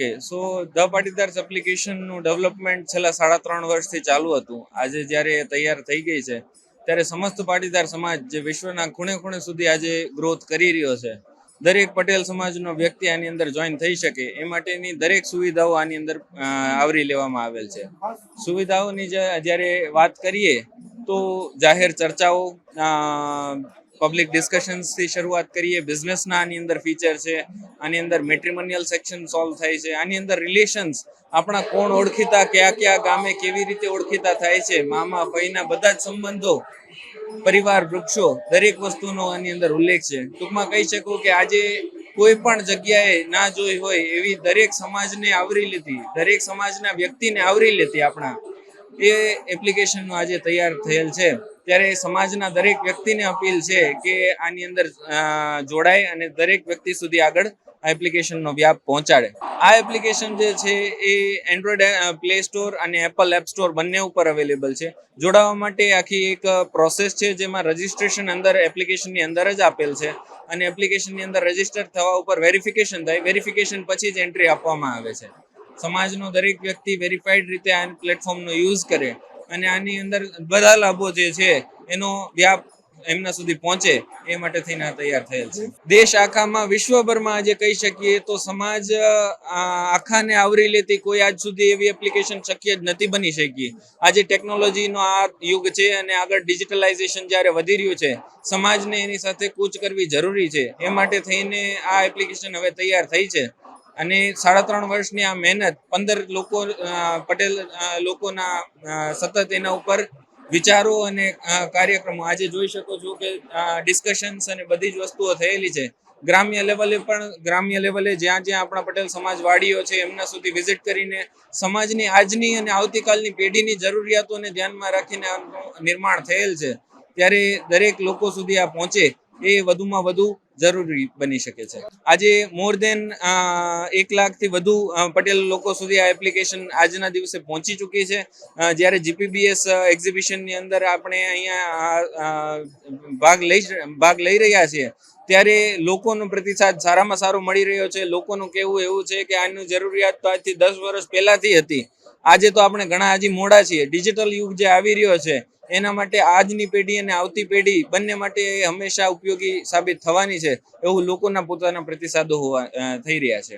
શકે. સો the પાટીદાર્સ એપ્લિકેશનનું development છેલ્લા 3.5 વર્ષથી ચાલુ હતું. આજે જ્યારે તૈયાર થઈ ગઈ છે ત્યારે સમસ્ત પાટીદાર સમાજ જે વિશ્વના ખૂણે ખૂણે સુધી આજે ગ્રોથ કરી રહ્યો છે, દરેક પટેલ સમાજનો વ્યક્તિ આની અંદર જોઈન થઈ શકે એ માટેની દરેક સુવિધાઓ આની અંદર આવરી લેવામાં આવેલ છે. સુવિધાઓની જ્યારે વાત કરીએ તો જાહેર ચર્ચાઓ, પબ્લિક ડિસ્કશન્સથી શરૂઆત કરીએ, બિઝનેસના આની અંદર ફીચર છે, આની અંદર મેટ્રિમોનિયલ સેક્શન સોલ્વ થાય છે, આની અંદર રિલેશન્સ, આપણા કોણ ઓળખીતા, કયા કયા ગામે કેવી રીતે ઓળખીતા થાય છે, મામા ફઈના બધા જ સંબંધો, પરિવાર વૃક્ષો, દરેક વસ્તુનો આની અંદર ઉલ્લેખ છે. ટૂંકમાં કહી શકું કે આજે કોઈ પણ જગ્યાએ ના જોઈ હોય એવી દરેક સમાજને આવરી લેતી, દરેક સમાજના વ્યક્તિને આવરી લેતી આપણા એ એપ્લિકેશનનું આજે તૈયાર થયેલ છે. ત્યારે સમાજના દરેક વ્યક્તિને અપીલ છે કે આની અંદર જોડાય અને દરેક વ્યક્તિ સુધી આગળ આ એપ્લિકેશનનો વ્યાપ પહોંચાડે. આ એપ્લિકેશન જે છે એ એન્ડ્રોઈડ પ્લે સ્ટોર અને એપલ એપ સ્ટોર બંને ઉપર અવેલેબલ છે. જોડાવા માટે આખી એક પ્રોસેસ છે જેમાં રજિસ્ટ્રેશન અંદર એપ્લિકેશનની અંદર જ આપેલ છે અને એપ્લિકેશનની અંદર રજિસ્ટર થવા ઉપર વેરિફિકેશન થાય, વેરિફિકેશન પછી જ એન્ટ્રી આપવામાં આવે છે. સમાજનો દરેક વ્યક્તિ વેરીફાઈડ રીતે આ પ્લેટફોર્મનો યુઝ કરે અને આની અંદર બધા લાભો જે છે એનો વ્યાપ એમના સુધી પહોંચે એ માટે થઈને આ તૈયાર થયેલ છે. દેશ આખામાં, વિશ્વભરમાં આજે કહી શકીએ તો સમાજ આખાને આવરી લેતી કોઈ આજ સુધી એવી એપ્લિકેશન શક્ય જ નથી બની શકી. આજે ટેકનોલોજીનો આ યુગ છે અને આગળ ડિજિટલાઇઝેશન જ્યારે વધી રહ્યું છે, સમાજને એની સાથે કૂચ કરવી જરૂરી છે. એ માટે થઈને આ એપ્લિકેશન હવે તૈયાર થઈ છે અને 3.5 વર્ષની આ મહેનત 15 લોકો, પટેલ લોકોના સતત એના ઉપર વિચારો અને કાર્યક્રમો આજે જોઈ શકો છો કે ડિસ્કશન્સ અને બધી જ વસ્તુઓ થયેલી છે. ગ્રામ્ય લેવલે જ્યાં જ્યાં આપણા પટેલ સમાજવાડીઓ છે એમના સુધી વિઝિટ કરીને સમાજની આજની અને આવતીકાલની પેઢીની જરૂરિયાતોને ધ્યાનમાં રાખીને નિર્માણ થયેલ છે. ત્યારે દરેક લોકો સુધી આ પહોંચે એ વધુમાં વધુ જરૂરી બની શકે છે. આજે મોર દેન 1 લાખથી વધુ પટેલ લોકો સુધી આ એપ્લિકેશન આજના દિવસે પહોંચી ચૂકી છે. જ્યારે જીપીબીએસ એક્ઝિબિશનની અંદર આપણે અહીંયા ભાગ લઈ રહ્યા છીએ ત્યારે લોકોનો પ્રતિસાદ સારામાં સારો મળી રહ્યો છે. લોકોનું કહેવું એવું છે કે આની જરૂરિયાત તો આજથી 10 વર્ષ પહેલાથી હતી. આજે તો આપણે ઘણા હજી મોડા છીએ. ડિજિટલ યુગ જે આવી રહ્યો છે એના માટે આજની પેઢી અને આવતી પેઢી બંને માટે હંમેશા ઉપયોગી સાબિત થવાની છે એવું લોકોના પોતાના પ્રતિસાદો થઈ રહ્યા છે.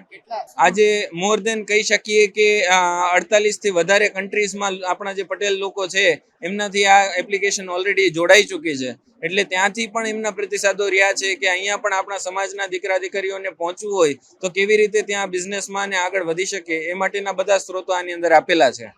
આજે મોર દેન કહી શકીએ કે 48 થી વધારે કન્ટ્રીઝમાં આપણા જે પટેલ લોકો છે એમનાથી આ એપ્લિકેશન ઓલરેડી જોડાઈ ચૂકી છે. એટલે ત્યાંથી પણ એમના પ્રતિસાદો રહ્યા છે કે અહીંયા પણ આપણા સમાજના દીકરા દીકરીઓને પહોંચવું હોય તો કેવી રીતે ત્યાં બિઝનેસમાં આગળ વધી શકે એ માટેના બધા સ્ત્રોતો આની અંદર આપેલા છે.